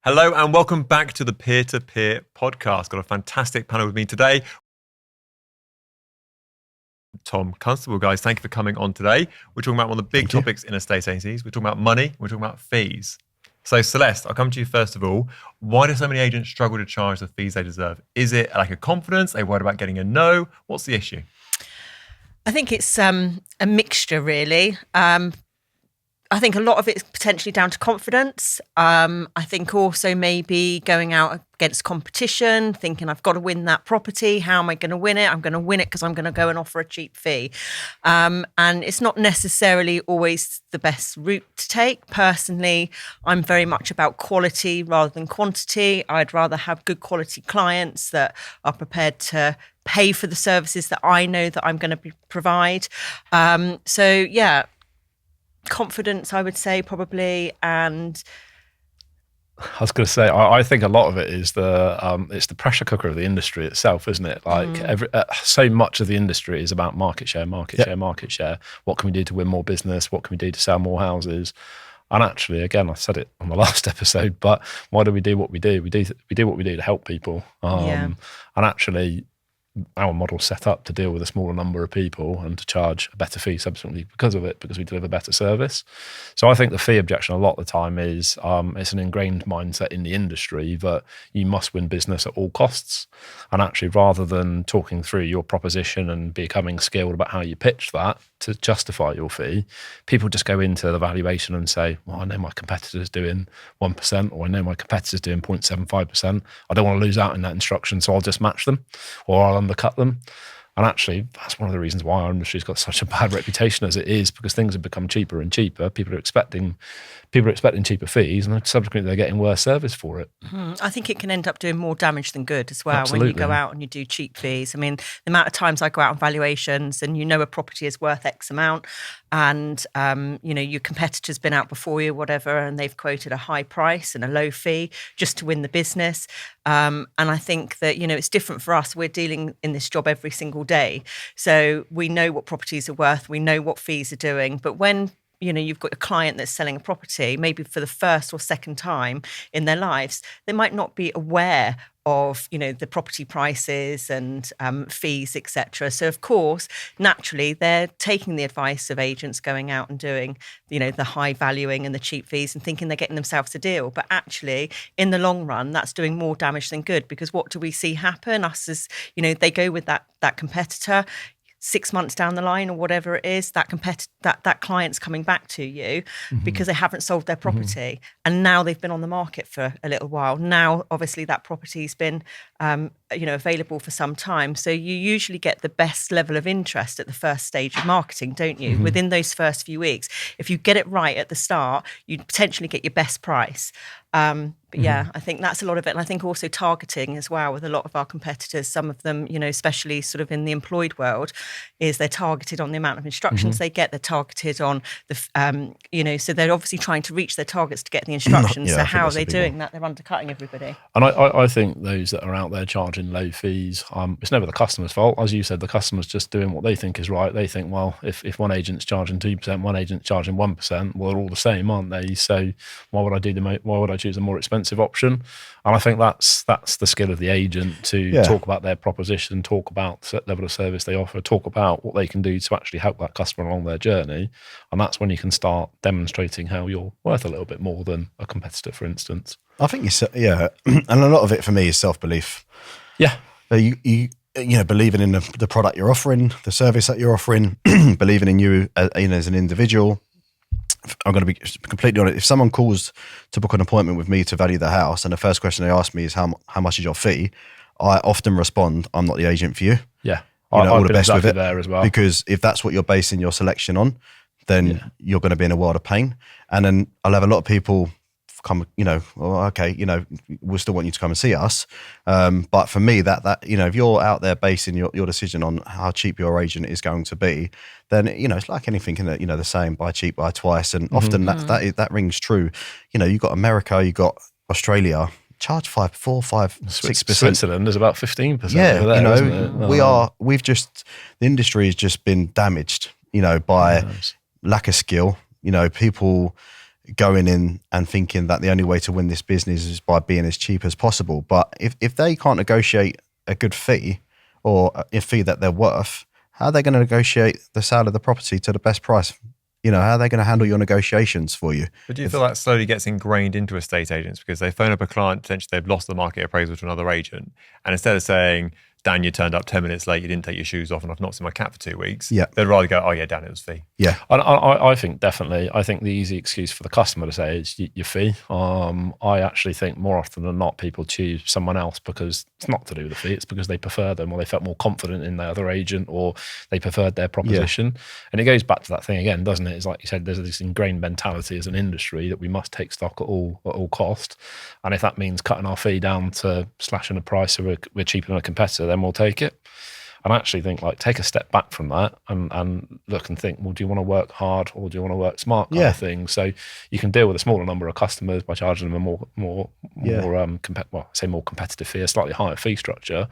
Hello and welcome back to the Peer-to-Peer podcast. Got a fantastic panel with me today. Tom Constable, guys, thank you for coming on today. We're talking about one of the big topics in estate agencies. We're talking about money. We're talking about fees. So Celeste, I'll come to you first of all. Why do so many agents struggle to charge the fees they deserve? Is it like a confidence? Are they worried about getting a no? What's the issue? I think it's a mixture, really. I think a lot of it's potentially down to confidence. I think also maybe going out against competition, thinking I've got to win that property. How am I going to win it? I'm going to win it because I'm going to go and offer a cheap fee. And it's not necessarily always the best route to take. Personally, I'm very much about quality rather than quantity. I'd rather have good quality clients that are prepared to pay for the services that I know that I'm going to provide. Confidence, I would say, probably, and I was going to say, I think a lot of it is it's the pressure cooker of the industry itself, isn't it? Like so much of the industry is about market share. What can we do to win more business? What can we do to sell more houses? And actually, again, I said it on the last episode, but why do we do what we do? We do what we do to help people. And actually, our model's set up to deal with a smaller number of people and to charge a better fee subsequently because of it, because we deliver better service. So I think the fee objection a lot of the time is it's an ingrained mindset in the industry that you must win business at all costs. And actually, rather than talking through your proposition and becoming skilled about how you pitch that to justify your fee, people just go into the valuation and say, well, I know my competitor's doing 1%, or I know my competitor's doing 0.75%. I don't want to lose out in that instruction, so I'll just match them, or I'll undercut them. And actually, that's one of the reasons why our industry's got such a bad reputation as it is, because things have become cheaper and cheaper. People are expecting cheaper fees, and subsequently they're getting worse service for it. I think it can end up doing more damage than good as well. Absolutely. When you go out and you do cheap fees. I mean, the amount of times I go out on valuations and you know a property is worth X amount, and your competitor's been out before you, whatever, and they've quoted a high price and a low fee just to win the business. And I think that, it's different for us. We're dealing in this job every single day. So we know what properties are worth. We know what fees are doing. But when you've got a client that's selling a property, maybe for the first or second time in their lives, they might not be aware of, the property prices and fees, etc. So, of course, naturally, they're taking the advice of agents going out and doing, the high valuing and the cheap fees and thinking they're getting themselves a deal. But actually, in the long run, that's doing more damage than good, because what do we see happen? Us as, they go with that competitor. 6 months down the line or whatever it is, that client's coming back to you because they haven't sold their property, and now they've been on the market for a little while. Now, obviously, that property's been available for some time. So you usually get the best level of interest at the first stage of marketing, don't you? Within those first few weeks, if you get it right at the start, you'd potentially get your best price. But yeah, I think that's a lot of it. And I think also targeting as well with a lot of our competitors, some of them, especially sort of in the employed world, is they're targeted on the amount of instructions they get. They're targeted on the, so they're obviously trying to reach their targets to get the instructions. So how are they doing that? They're undercutting everybody. And I think those that are out there charging low fees, it's never the customer's fault. As you said, the customer's just doing what they think is right. They think, well, if one agent's charging 2%, one agent's charging 1%, well, they're all the same, aren't they? So why would I choose a more expensive option? And I think that's the skill of the agent to talk about their proposition, talk about the level of service they offer, talk about what they can do to actually help that customer along their journey. And that's when you can start demonstrating how you're worth a little bit more than a competitor, for instance. I think and a lot of it for me is self-belief. Yeah. You believing in the product you're offering, the service that you're offering, believing in you as an individual. I'm going to be completely honest. If someone calls to book an appointment with me to value the house, and the first question they ask me is how much is your fee, I often respond, I'm not the agent for you. Yeah. All the best exactly with it there as well. Because if that's what you're basing your selection on, then you're going to be in a world of pain. And then I'll have a lot of people come, we'll still want you to come and see us. But for me, that if you're out there basing your decision on how cheap your agent is going to be, then, it's like anything in the saying, buy cheap, buy twice. And often that rings true. You've got America, you've got Australia, charge 5, 4, 5, 6%. Switzerland is about 15%. Yeah, over there, isn't it? The industry has just been damaged, by lack of skill, people going in and thinking that the only way to win this business is by being as cheap as possible. But if they can't negotiate a good fee or a fee that they're worth, how are they going to negotiate the sale of the property to the best price? You know, how are they going to handle your negotiations for you? But do you feel that slowly gets ingrained into estate agents because they phone up a client, potentially they've lost the market appraisal to another agent, and instead of saying, Dan, you turned up 10 minutes late, you didn't take your shoes off, and I've not seen my cat for 2 weeks, they'd rather go, oh yeah, Dan, it was fee. Yeah. I think definitely. I think the easy excuse for the customer to say is your fee. I actually think more often than not, people choose someone else because it's not to do with the fee. It's because they prefer them, or they felt more confident in the other agent, or they preferred their proposition. And it goes back to that thing again, doesn't it? It's like you said, there's this ingrained mentality as an industry that we must take stock at all cost. And if that means cutting our fee down to slashing the price so we're cheaper than a competitor, then we'll take it. And I actually think, like, take a step back from that and look and think, well, do you want to work hard or do you want to work smart kind of thing? So you can deal with a smaller number of customers by charging them a more competitive fee, a slightly higher fee structure.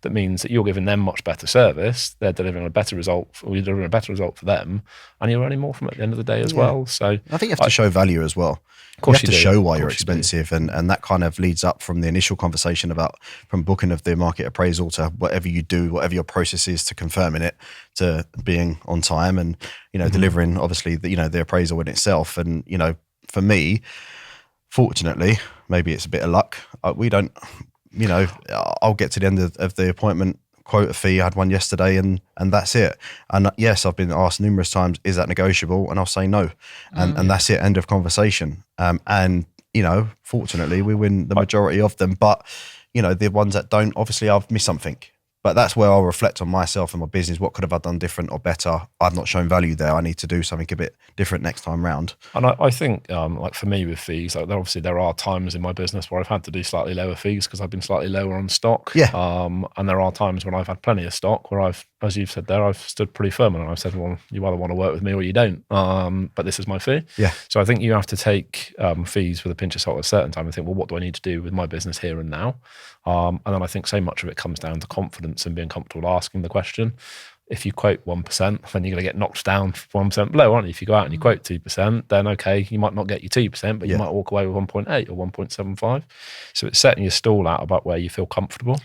That means that you're giving them much better service, they're delivering a better result, or you're delivering a better result for them, and you're earning more from it at the end of the day as well. So I think you have to show value as well. Of course you have to show why you're expensive, and that kind of leads up from the initial conversation about from booking of the market appraisal to whatever you do, whatever your process is to confirming it, to being on time and, you know, delivering obviously the, you know, the appraisal in itself. And, you know, for me, fortunately, maybe it's a bit of luck. We don't, you know, I'll get to the end of the appointment, quote a fee. I had one yesterday and that's it. And yes, I've been asked numerous times, is that negotiable? And I'll say no. And that's it, end of conversation. And, you know, fortunately we win the majority of them, but, you know, the ones that don't, obviously I've missed something. But that's where I'll reflect on myself and my business. What could have I done different or better? I've not shown value there. I need to do something a bit different next time round. And I think, like for me with fees, like obviously there are times in my business where I've had to do slightly lower fees because I've been slightly lower on stock. Yeah. And there are times when I've had plenty of stock where I've, as you've said there, I've stood pretty firm and I've said, well, you either want to work with me or you don't. But this is my fee. Yeah. So I think you have to take fees with a pinch of salt at a certain time and think, well, what do I need to do with my business here and now? And then I think so much of it comes down to confidence and being comfortable asking the question. If you quote 1%, then you're going to get knocked down 1% below, aren't you? If you go out and you quote 2%, then okay, you might not get your 2%, but you might walk away with 1.8 or 1.75. So it's setting your stall out about where you feel comfortable.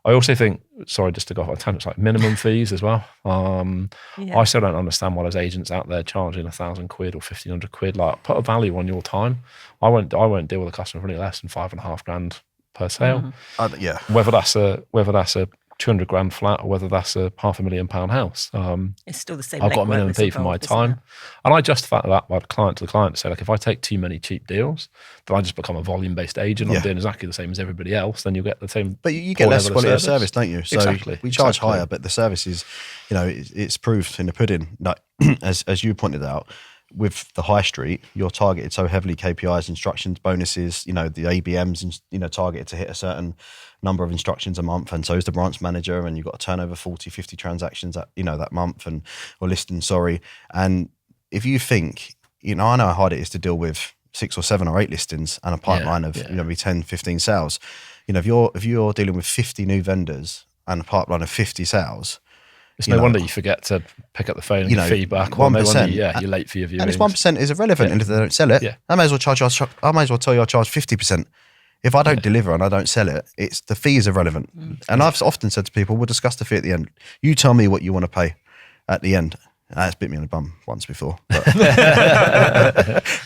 I also think, sorry, just to go off on a tangent, like minimum fees as well. I still don't understand why there's agents out there charging £1,000 or 1,500 quid. Like, put a value on your time. I won't deal with a customer for any less than £5,500 per sale. Whether that's a 200 grand flat or whether that's a £500,000 house. It's still the same. I've got a minimum fee for my time. And I justify that by client to the client to say, like, if I take too many cheap deals, then I just become a volume-based agent. I'm doing exactly the same as everybody else, then you'll get the same. But you get less quality of service, don't you? So exactly. We charge higher, but the service is, you know, it's proof in the pudding. Like, as you pointed out, with the high street, you're targeted so heavily KPIs, instructions, bonuses, you know, the ABMs, and, you know, targeted to hit a certain number of instructions a month. And so is the branch manager, and you've got to turn over 40, 50 transactions that, you know, that month or listings, sorry. And if you think, you know, I know how hard it is to deal with 6 or 7 or 8 listings and a pipeline of, you know, maybe 10, 15 sales. You know, if you're dealing with 50 new vendors and a pipeline of 50 sales, it's no wonder you forget to pick up the phone and get feedback. 1%, you're late for your viewings. And it's 1% is irrelevant if they don't sell it. I may as well tell you I charge 50%. If I don't deliver and I don't sell it, it's the fee is irrelevant. And I've often said to people, we'll discuss the fee at the end. You tell me what you want to pay at the end. It's bit me on the bum once before, but,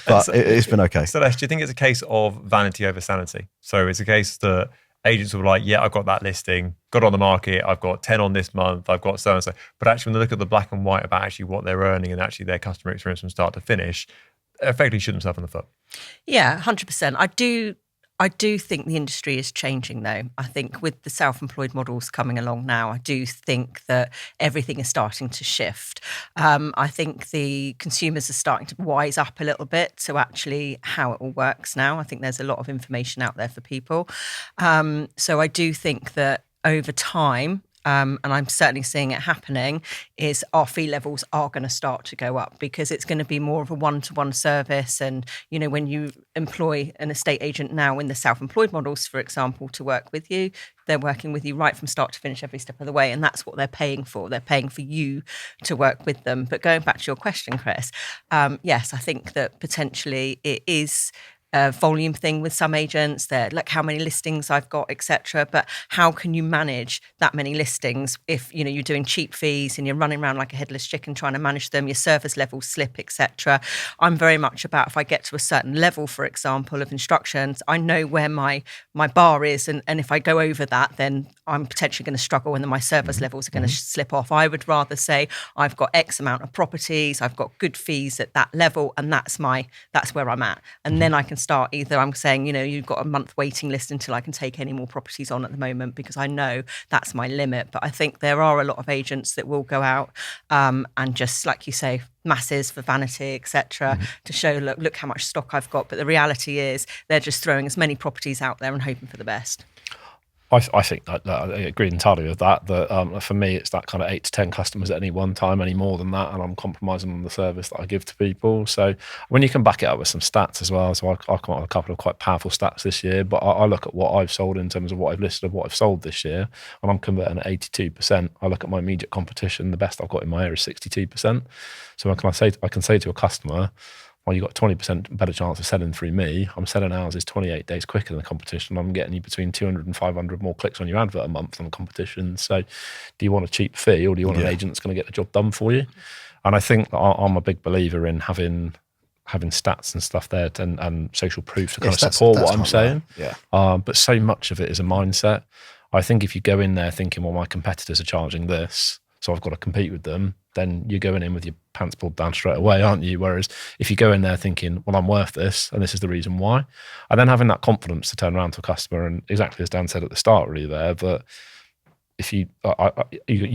but it's been okay. Celeste, do you think it's a case of vanity over sanity? So it's a case that agents will be like, yeah, I've got that listing, got it on the market, I've got 10 on this month, I've got so-and-so. But actually, when they look at the black and white about actually what they're earning and actually their customer experience from start to finish, effectively shoot themselves in the foot. Yeah, 100%. I do think the industry is changing, though. I think with the self-employed models coming along now, I do think that everything is starting to shift. I think the consumers are starting to wise up a little bit to actually how it all works now. I think there's a lot of information out there for people. So I do think that over time, and I'm certainly seeing it happening, is our fee levels are going to start to go up because it's going to be more of a one-to-one service. And, you know, when you employ an estate agent now in the self-employed models, for example, to work with you, they're working with you right from start to finish every step of the way. And that's what they're paying for. They're paying for you to work with them. But going back to your question, Chris, yes, I think that potentially it is a volume thing with some agents. They're like how many listings I've got, etc. But how can you manage that many listings if, you know, you're doing cheap fees and you're running around like a headless chicken trying to manage them, your service levels slip, etc. I'm very much about, if I get to a certain level, for example, of instructions, I know where my bar is, and if I go over that, then I'm potentially going to struggle and then my service levels are going to slip off. I would rather say I've got X amount of properties, I've got good fees at that level, and that's where I'm at. And then I can start, either I'm saying, you know, you've got a month waiting list until I can take any more properties on at the moment, because I know that's my limit. But I think there are a lot of agents that will go out and just, like you say, masses for vanity, etc., to show, look how much stock I've got. But the reality is they're just throwing as many properties out there and hoping for the best. I think I agree entirely with that. That for me, it's that kind of 8 to 10 customers at any one time. Any more than that, and I'm compromising on the service that I give to people. So when you can back it up with some stats as well, so I come up with a couple of quite powerful stats this year. But I look at what I've sold in terms of what I've listed of what I've sold this year, and I'm converting at 82%. I look at my immediate competition. The best I've got in my area is 62%. So I can say to a customer, well, you've got 20% better chance of selling through me. I'm selling houses 28 days quicker than the competition. I'm getting you between 200 and 500 more clicks on your advert a month than the competition. So do you want a cheap fee, or do you want an agent that's going to get the job done for you? And I think I'm a big believer in having stats and stuff there and social proof to kind of support what I'm saying. But so much of it is a mindset. I think if you go in there thinking, well, my competitors are charging this, so I've got to compete with them, then you're going in with your pants pulled down straight away, aren't you? Whereas if you go in there thinking, well, I'm worth this, and this is the reason why, and then having that confidence to turn around to a customer, and exactly as Dan said at the start, really there, that if you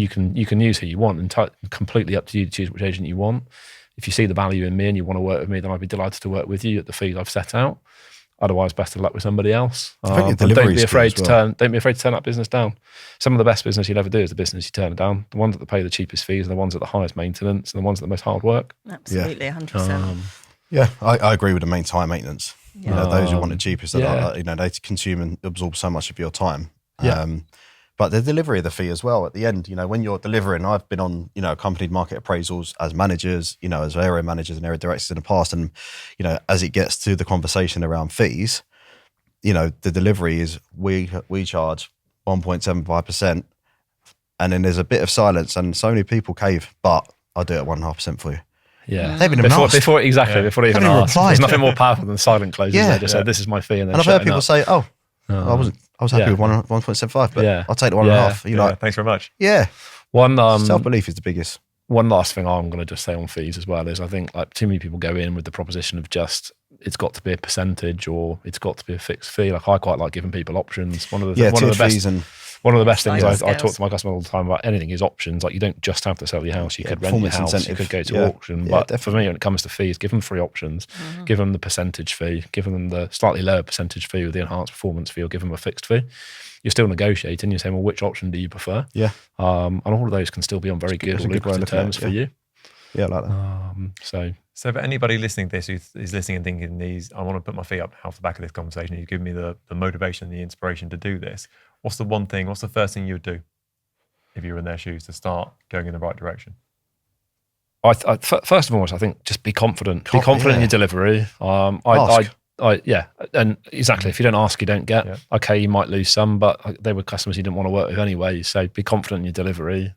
can use who you want, and completely up to you to choose which agent you want. If you see the value in me and you want to work with me, then I'd be delighted to work with you at the fees I've set out. Otherwise, best of luck with somebody else. Don't be afraid to turn that business down. Some of the best business you'll ever do is the business you turn down. The ones that pay the cheapest fees are the ones at the highest maintenance, and the ones at the most hard work. Absolutely, 100%. Yeah, I agree with the main time maintenance. You know, those who want the cheapest, you know, they consume and absorb so much of your time. But the delivery of the fee as well at the end, you know, when you're delivering, I've been on, you know, accompanied market appraisals as managers, you know, as area managers and area directors in the past. And, you know, as it gets to the conversation around fees, you know, the delivery is we charge 1.75%. And then there's a bit of silence and so many people cave, but I'll do it at 1.5% for you. Yeah, they've been before they even asked. There's nothing more powerful than silent closes. They just said, "This is my fee," and then I've heard people say, "Oh, I was happy with 1.75, but I'll take the 1.5." You're like, thanks very much. Yeah, self-belief is the biggest. One last thing I'm going to just say on fees as well is I think like too many people go in with the proposition of just it's got to be a percentage or it's got to be a fixed fee. Like I quite like giving people options. One of the best things I talk to my customers all the time about anything is options. Like you don't just have to sell your house. You could rent your house. You could go to auction. But for me, when it comes to fees, give them 3 options. Give them the percentage fee. Give them the slightly lower percentage fee with the enhanced performance fee, or give them a fixed fee. You're still negotiating. You're saying, well, which option do you prefer? Yeah. And all of those can still be on very good or lucrative terms for you. Yeah, I like that. So for anybody listening to this who's listening and thinking I want to put my feet up off the back of this conversation, you've given me the motivation and the inspiration to do this. What's the first thing you would do if you were in their shoes to start going in the right direction? First of all, I think just be confident. Be confident in your delivery. And exactly. If you don't ask, you don't get. Yeah. Okay, you might lose some, but they were customers you didn't want to work with anyway. So be confident in your delivery.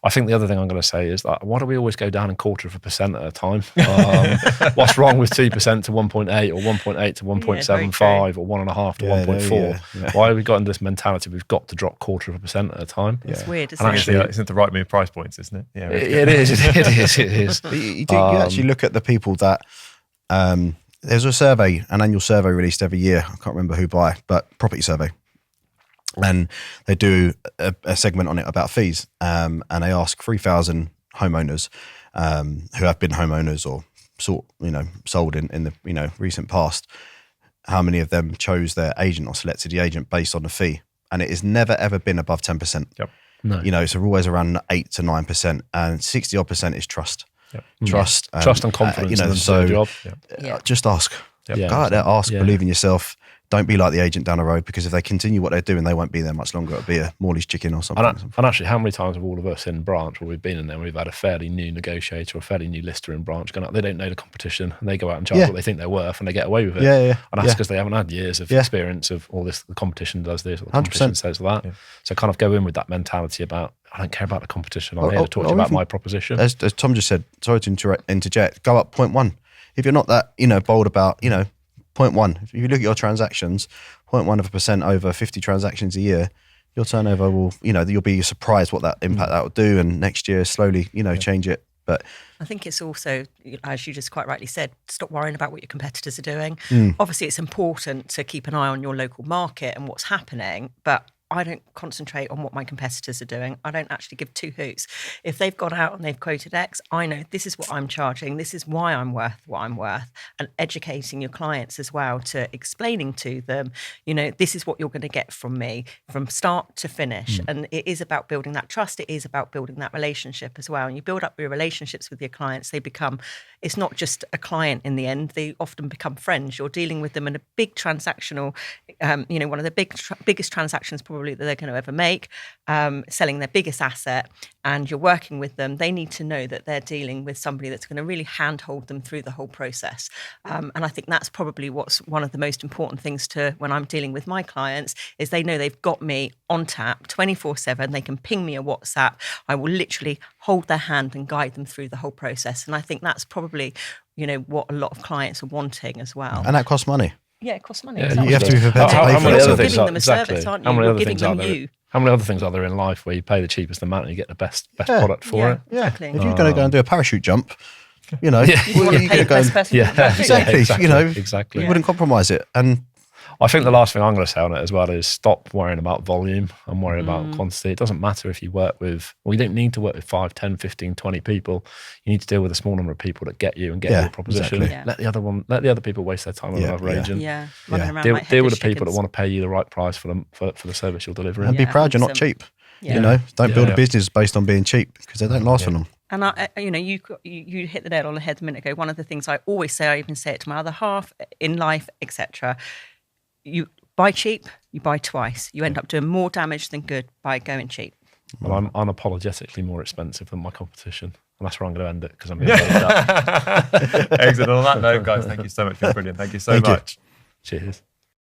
I think the other thing I'm going to say is that why do we always go down 0.25% at a time? What's wrong with 2% to 1.8 or 1.8 to 1.75 or 1.5 to 1.4? Why have we got into this mentality? We've got to drop 0.25% at a time. It's weird, isn't it? Actually, isn't the right move price points, isn't it? Yeah, it is. You actually look at the people that. There's a survey, an annual survey released every year. I can't remember who by, but property survey. And they do a segment on it about fees. And they ask 3,000 homeowners who have been homeowners or sold in the recent past, how many of them chose their agent or selected the agent based on the fee. And it has never, ever been above 10%. Yep. No. You know, it's always around 8 to 9%, and 60 odd % is trust. Yep. Trust, Trust and confidence. you know, in so the job. just ask. Yep. Go out there, ask, Yeah. believe in yourself. Don't be like the agent down the road, because if they continue what they're doing, they won't be there much longer. It'll be a Morley's chicken or something. And actually, how many times have all of us in branch where we've been in there, we've had a fairly new negotiator or a fairly new lister in branch going out, they don't know the competition and they go out and charge what they think they're worth and they get away with it. Yeah. And that's because they haven't had years of experience of all this. The competition does this, or the competition says that. Yeah. So kind of go in with that mentality about, I don't care about the competition. I'm here to talk to you about my proposition. As Tom just said, sorry to interject, go up 0.1. If you're not that, bold about, 0.1. If you look at your transactions, 0.1% over 50 transactions a year, your turnover will, you'll be surprised what that impact that will do. And next year, slowly, change it. But I think it's also, as you just quite rightly said, stop worrying about what your competitors are doing. Obviously, it's important to keep an eye on your local market and what's happening, but I don't concentrate on what my competitors are doing. I don't actually give two hoots. If they've gone out and they've quoted X, I know this is what I'm charging. This is why I'm worth what I'm worth. And educating your clients as well, to explaining to them, this is what you're going to get from me from start to finish. And it is about building that trust. It is about building that relationship as well. And you build up your relationships with your clients. It's not just a client in the end. They often become friends. You're dealing with them in a big transactional, one of the biggest transactions probably that they're going to ever make, selling their biggest asset, and you're working with them. They need to know that they're dealing with somebody that's going to really handhold them through the whole process. And I think that's probably what's one of the most important things to when I'm dealing with my clients, is they know they've got me on tap 24/7. They can ping me a WhatsApp. I will literally hold their hand and guide them through the whole process. And I think that's probably, what a lot of clients are wanting as well. And that costs money. Yeah, it costs money. Yeah, exactly. you have to be prepared to How pay many for other it. things You're giving are them a exactly? service, aren't How you? many You're other giving things are them there? you. How many other things are there in life where you pay the cheapest amount and you get the best product for it? Yeah, exactly. If you're going to go and do a parachute jump, You want to pay the best person. exactly. Exactly. You wouldn't compromise it. And I think the last thing I'm going to say on it as well is stop worrying about volume and worry about quantity. It doesn't matter if you work with, you don't need to work with 5, 10, 15, 20 people. You need to deal with a small number of people that get you and get your proposition. Exactly. Let the other people waste their time on another agent. Deal with the people that want to pay you the right price for the service you're delivering. And be proud you're not cheap. Don't build a business based on being cheap, because they don't last for long. And you hit the nail on the head a minute ago. One of the things I always say, I even say it to my other half in life, etc. You buy cheap, you buy twice. You end up doing more damage than good by going cheap. Well, I'm unapologetically more expensive than my competition. And that's where I'm going to end it, because I'm going to end that. Excellent. On that note, guys, thank you so much. You're brilliant. Thank you so much. Cheers.